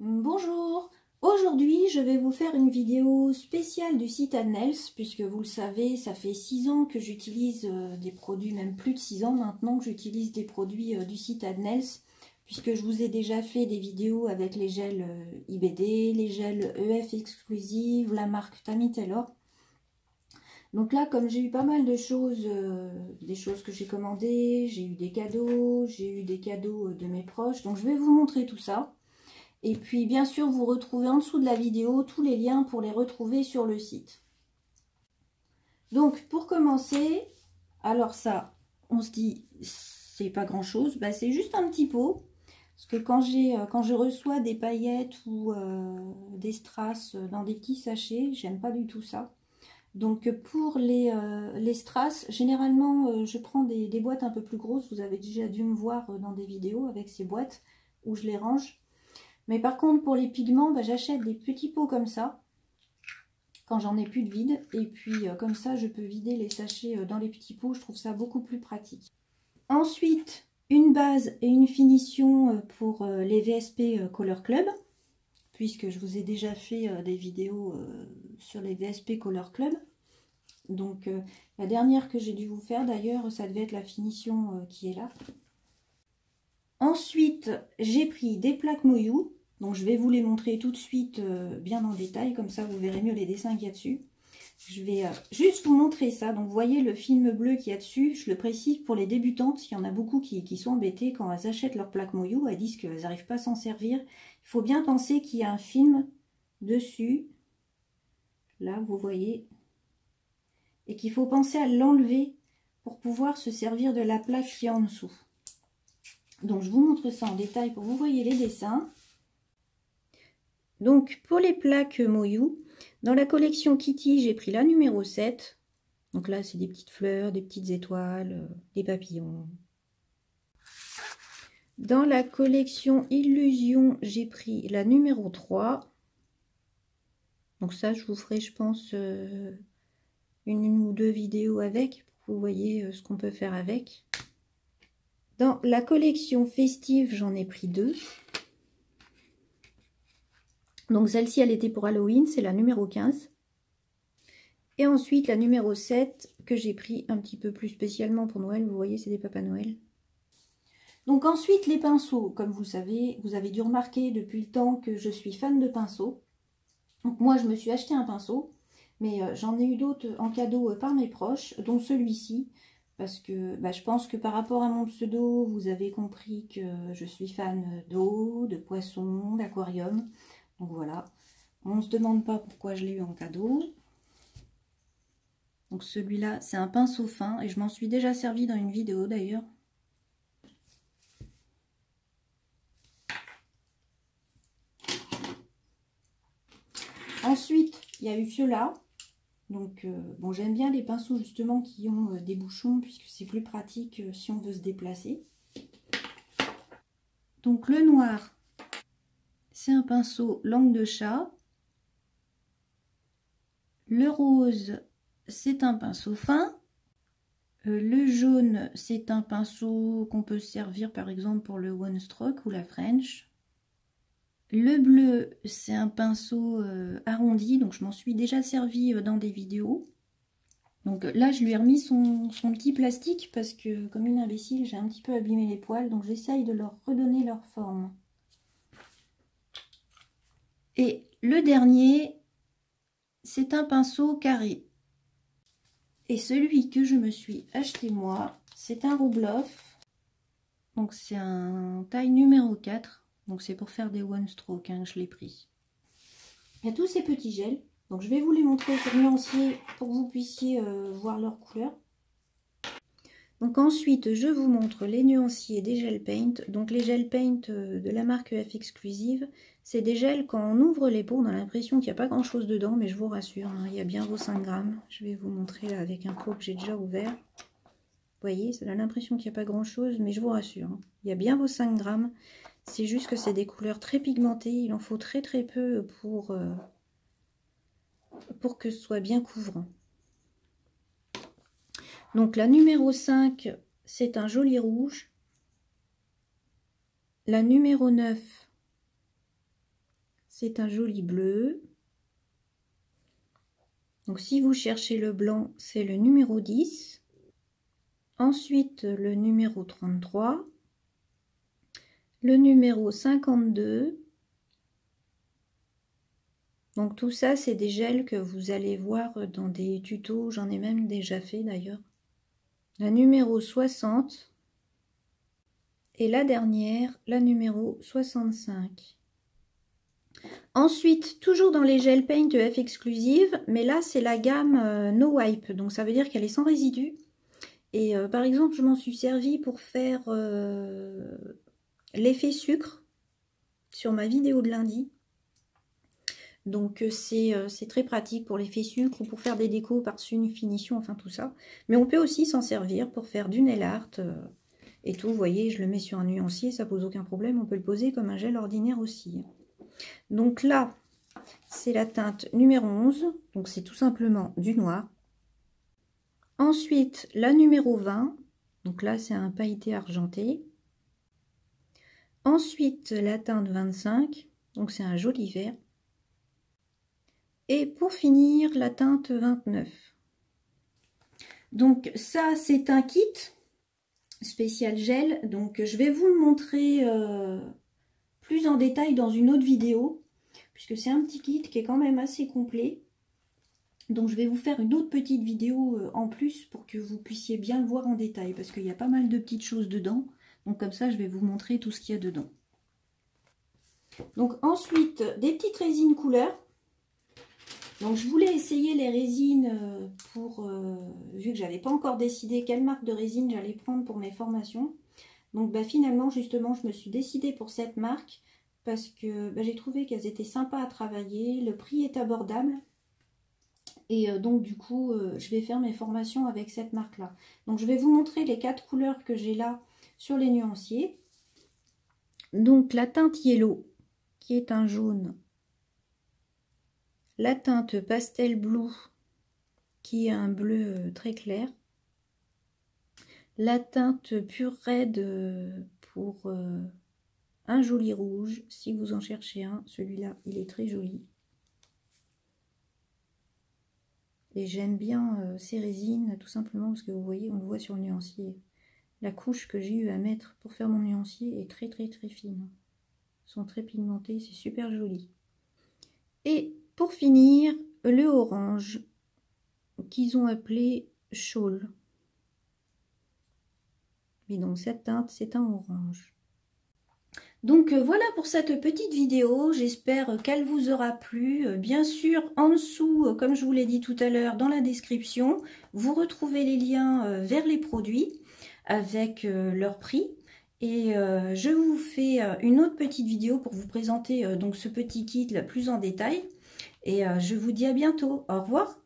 Bonjour, aujourd'hui je vais vous faire une vidéo spéciale du site Adnels, puisque vous le savez, ça fait 6 ans que j'utilise des produits, même plus de 6 ans maintenant que j'utilise des produits du site Adnels, puisque je vous ai déjà fait des vidéos avec les gels IBD, les gels EF exclusives, la marque Tammy Taylor. Donc là, comme j'ai eu pas mal de choses, des choses que j'ai commandées, j'ai eu des cadeaux de mes proches, donc je vais vous montrer tout ça. Et puis bien sûr, vous retrouvez en dessous de la vidéo tous les liens pour les retrouver sur le site. Donc pour commencer, alors ça, on se dit, c'est pas grand chose, bah, c'est juste un petit pot. Parce que quand je reçois des paillettes ou des strass dans des petits sachets, j'aime pas du tout ça. Donc pour les strass, généralement je prends des boîtes un peu plus grosses. Vous avez déjà dû me voir dans des vidéos avec ces boîtes où je les range. Mais par contre, pour les pigments, bah, j'achète des petits pots comme ça, quand j'en ai plus de vide. Et puis, comme ça, je peux vider les sachets dans les petits pots. Je trouve ça beaucoup plus pratique. Ensuite, une base et une finition pour les VSP Color Club, puisque je vous ai déjà fait des vidéos sur les VSP Color Club. Donc, la dernière que j'ai dû vous faire, d'ailleurs, ça devait être la finition qui est là. Ensuite, j'ai pris des plaques Moyou. Donc, je vais vous les montrer tout de suite bien en détail. Comme ça, vous verrez mieux les dessins qu'il y a dessus. Je vais juste vous montrer ça. Donc, vous voyez le film bleu qu'il y a dessus. Je le précise pour les débutantes. Il y en a beaucoup qui sont embêtées quand elles achètent leur plaque Moyou. Elles disent qu'elles n'arrivent pas à s'en servir. Il faut bien penser qu'il y a un film dessus. Là, vous voyez. Et qu'il faut penser à l'enlever pour pouvoir se servir de la plaque qui est en dessous. Donc, je vous montre ça en détail pour que vous voyez les dessins. Donc, pour les plaques Moyou, dans la collection Kitty, j'ai pris la numéro 7. Donc là, c'est des petites fleurs, des petites étoiles, des papillons. Dans la collection Illusion, j'ai pris la numéro 3. Donc ça, je vous ferai, je pense, une ou deux vidéos avec, pour que vous voyez ce qu'on peut faire avec. Dans la collection Festive, j'en ai pris 2. Donc celle-ci, elle était pour Halloween, c'est la numéro 15. Et ensuite, la numéro 7, que j'ai pris un petit peu plus spécialement pour Noël. Vous voyez, c'est des Papa Noël. Donc ensuite, les pinceaux. Comme vous savez, vous avez dû remarquer depuis le temps que je suis fan de pinceaux. Donc moi, je me suis acheté un pinceau. Mais j'en ai eu d'autres en cadeau par mes proches, dont celui-ci. Parce que bah, je pense que par rapport à mon pseudo, vous avez compris que je suis fan d'eau, de poissons, d'aquarium. Donc voilà, on ne se demande pas pourquoi je l'ai eu en cadeau. Donc celui-là, c'est un pinceau fin et je m'en suis déjà servi dans une vidéo d'ailleurs. Ensuite, il y a eu ceux-là. Donc bon, j'aime bien les pinceaux justement qui ont des bouchons puisque c'est plus pratique si on veut se déplacer. Donc le noir, c'est un pinceau langue de chat. Le rose, c'est un pinceau fin. Le jaune, c'est un pinceau qu'on peut servir par exemple pour le One Stroke ou la French. Le bleu, c'est un pinceau arrondi, donc je m'en suis déjà servi dans des vidéos. Donc là, je lui ai remis son petit plastique parce que, comme une imbécile, j'ai un petit peu abîmé les poils, donc j'essaye de leur redonner leur forme. Et le dernier, c'est un pinceau carré. Et celui que je me suis acheté moi, c'est un Roubloff. Donc c'est un taille numéro 4. Donc c'est pour faire des one stroke hein, que je l'ai pris. Il y a tous ces petits gels. Donc je vais vous les montrer sur nuancier pour que vous puissiez voir leur couleur. Donc ensuite je vous montre les nuanciers des gel paint. Donc les gel paint de la marque EF exclusive. C'est des gels quand on ouvre les pots, on a l'impression qu'il n'y a pas grand chose dedans. Mais je vous rassure, hein, il y a bien vos 5 grammes. Je vais vous montrer là avec un pot que j'ai déjà ouvert. Vous voyez, ça a l'impression qu'il n'y a pas grand chose. Mais je vous rassure, hein, il y a bien vos 5 grammes. C'est juste que c'est des couleurs très pigmentées. Il en faut très peu pour que ce soit bien couvrant. Donc la numéro 5, c'est un joli rouge. La numéro 9, c'est un joli bleu. Donc si vous cherchez le blanc, c'est le numéro 10. Ensuite, le numéro 33. Le numéro 52. Donc tout ça, c'est des gels que vous allez voir dans des tutos. J'en ai même déjà fait d'ailleurs. La numéro 60. Et la dernière, la numéro 65. Ensuite, toujours dans les gel paint F exclusive, mais là c'est la gamme No Wipe, donc ça veut dire qu'elle est sans résidus. Et par exemple, je m'en suis servi pour faire l'effet sucre sur ma vidéo de lundi. Donc c'est très pratique pour l'effet sucre ou pour faire des décos par-dessus une finition, enfin tout ça. Mais on peut aussi s'en servir pour faire du nail art et tout. Vous voyez, je le mets sur un nuancier, ça pose aucun problème. On peut le poser comme un gel ordinaire aussi. Donc là, c'est la teinte numéro 11. Donc c'est tout simplement du noir. Ensuite, la numéro 20. Donc là, c'est un pailleté argenté. Ensuite, la teinte 25. Donc c'est un joli vert. Et pour finir, la teinte 29. Donc ça, c'est un kit spécial gel. Donc je vais vous le montrer plus en détail dans une autre vidéo, puisque c'est un petit kit qui est quand même assez complet. Donc je vais vous faire une autre petite vidéo en plus pour que vous puissiez bien le voir en détail, parce qu'il y a pas mal de petites choses dedans. Donc comme ça, je vais vous montrer tout ce qu'il y a dedans. Donc ensuite, des petites résines couleurs. Donc je voulais essayer les résines vu que j'avais pas encore décidé quelle marque de résine j'allais prendre pour mes formations. Donc bah, finalement justement je me suis décidée pour cette marque parce que bah, j'ai trouvé qu'elles étaient sympas à travailler, le prix est abordable. Et donc du coup je vais faire mes formations avec cette marque là. Donc je vais vous montrer les 4 couleurs que j'ai là sur les nuanciers. Donc la teinte yellow qui est un jaune. La teinte pastel blue qui est un bleu très clair. La teinte pure red pour un joli rouge. Si vous en cherchez un, celui-là, il est très joli. Et j'aime bien ces résines, tout simplement parce que vous voyez, on le voit sur le nuancier. La couche que j'ai eu à mettre pour faire mon nuancier est très fine. Ils sont très pigmentés, c'est super joli. Et pour finir, le orange qu'ils ont appelé Shawl. Et donc cette teinte, c'est un orange. Donc voilà pour cette petite vidéo, j'espère qu'elle vous aura plu. Bien sûr, en dessous, comme je vous l'ai dit tout à l'heure, dans la description, vous retrouvez les liens vers les produits avec leur prix. Et je vous fais une autre petite vidéo pour vous présenter donc ce petit kit là plus en détail. Et je vous dis à bientôt. Au revoir.